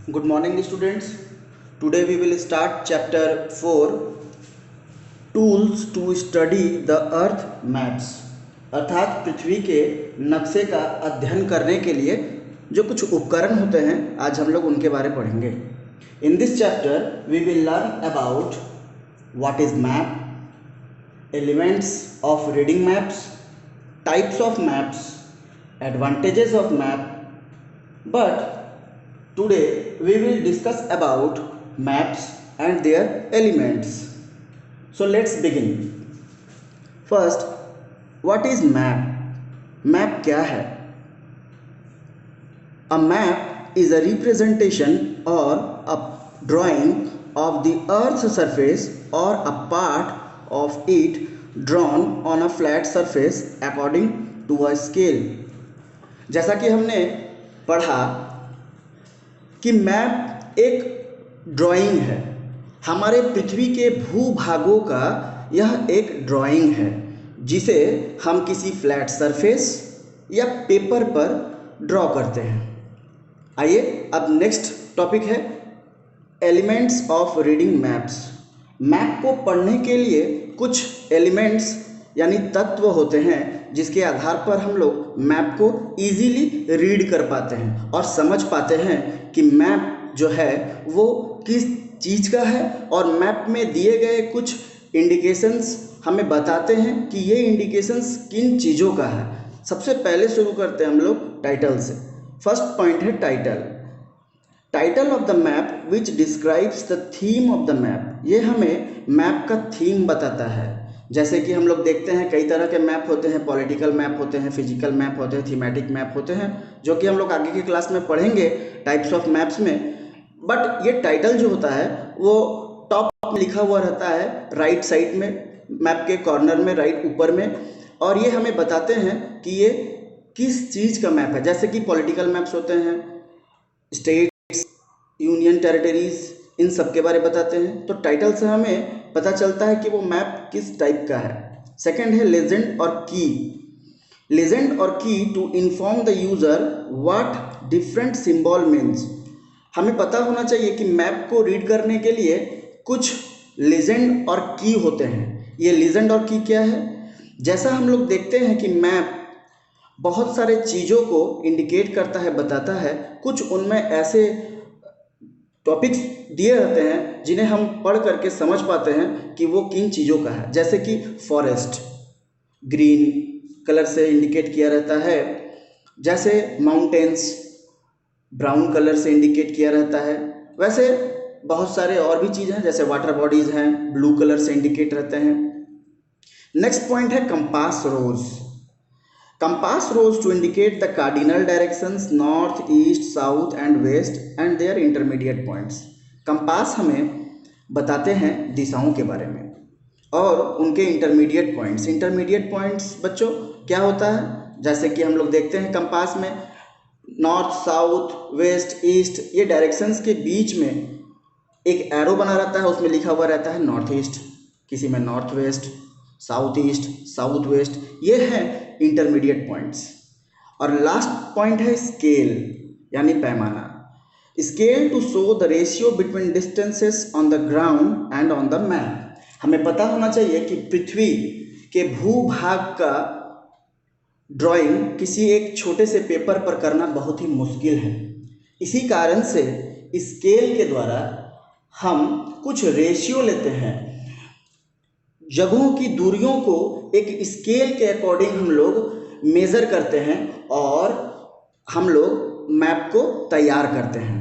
Good morning, students. Today we will start chapter 4 Tools to study the earth maps अर्थात पृथ्वी के नक्शे का अध्ययन करने के लिए जो कुछ उपकरण होते हैं आज हम लोग उनके बारे में पढ़ेंगे. In this chapter we will learn about what is map, elements of reading maps, types of maps, advantages of map. But today we will discuss about maps and their elements. So let's begin. First, what is map? Map क्या है? A map is a representation or a drawing of the earth's surface or a part of it drawn on a flat surface according to a scale. जैसा कि हमने पढ़ा कि map एक drawing है, हमारे पृथ्वी के भूभागों का यह एक ड्राइंग है जिसे हम किसी फ्लैट सरफेस या पेपर पर ड्रॉ करते हैं. आइए अब नेक्स्ट टॉपिक है elements of reading maps. Map को पढ़ने के लिए कुछ एलिमेंट्स यानी तत्व होते हैं जिसके आधार पर हम लोग मैप को इजीली रीड कर पाते हैं और समझ पाते हैं कि मैप जो है वो किस चीज़ का है और मैप में दिए गए कुछ इंडिकेशंस हमें बताते हैं कि ये इंडिकेशंस किन चीज़ों का है. सबसे पहले शुरू करते हैं हम लोग टाइटल से. फर्स्ट पॉइंट है title. Title of the map which describes the theme of the map. ये हमें मैप का थीम बताता है. जैसे कि हम लोग देखते हैं कई तरह के मैप होते हैं, पॉलिटिकल मैप होते हैं, फिजिकल मैप होते हैं, थीमेटिक मैप होते हैं, जो कि हम लोग आगे की क्लास में पढ़ेंगे टाइप्स ऑफ मैप्स में. बट ये टाइटल जो होता है वो टॉप में लिखा हुआ रहता है राइट साइड में, मैप के कॉर्नर में, राइट ऊपर में, और ये हमें बताते हैं कि ये किस चीज़ का मैप है. जैसे कि पॉलिटिकल मैप्स होते हैं, स्टेट्स, यूनियन टेरिटरीज, इन सब के बारे में बताते हैं. तो टाइटल से हमें पता चलता है कि वो मैप किस टाइप का है. सेकंड है लेजेंड और की. लेजेंड और key to inform the user what different symbol means. हमें पता होना चाहिए कि मैप को रीड करने के लिए कुछ लेजेंड और की होते हैं. ये लेजेंड और की क्या है? जैसा हम लोग देखते हैं कि मैप बहुत सारे चीज़ों को इंडिकेट करता है, बताता है. कुछ उनमें ऐसे टॉपिक्स दिए रहते हैं जिन्हें हम पढ़ करके समझ पाते हैं कि वो किन चीज़ों का है. जैसे कि फॉरेस्ट ग्रीन कलर से इंडिकेट किया रहता है, जैसे माउंटेन्स ब्राउन कलर से इंडिकेट किया रहता है. वैसे बहुत सारे और भी चीज़ हैं, जैसे वाटर बॉडीज़ हैं, ब्लू कलर से इंडिकेट रहते हैं. नेक्स्ट पॉइंट है compass rose. Compass rows to indicate the cardinal directions north, east, south and west and their intermediate points. Compass हमें बताते हैं दिशाओं के बारे में और उनके इंटरमीडिएट पॉइंट्स. इंटरमीडिएट पॉइंट्स बच्चों क्या होता है? जैसे कि हम लोग देखते हैं कंपास में नॉर्थ, साउथ, वेस्ट, ईस्ट, ये डायरेक्शंस के बीच में एक एरो बना रहता है, उसमें लिखा हुआ रहता है नॉर्थ ईस्ट, किसी में north west, south east, south west. ये हैं इंटरमीडिएट पॉइंट्स. और लास्ट पॉइंट है स्केल यानी पैमाना. Scale to show the ratio between distances on the ground and on the map. हमें पता होना चाहिए कि पृथ्वी के भूभाग का ड्राइंग किसी एक छोटे से पेपर पर करना बहुत ही मुश्किल है. इसी कारण से स्केल के द्वारा हम कुछ रेशियो लेते हैं, जगहों की दूरियों को एक स्केल के अकॉर्डिंग हम लोग मेज़र करते हैं और हम लोग मैप को तैयार करते हैं.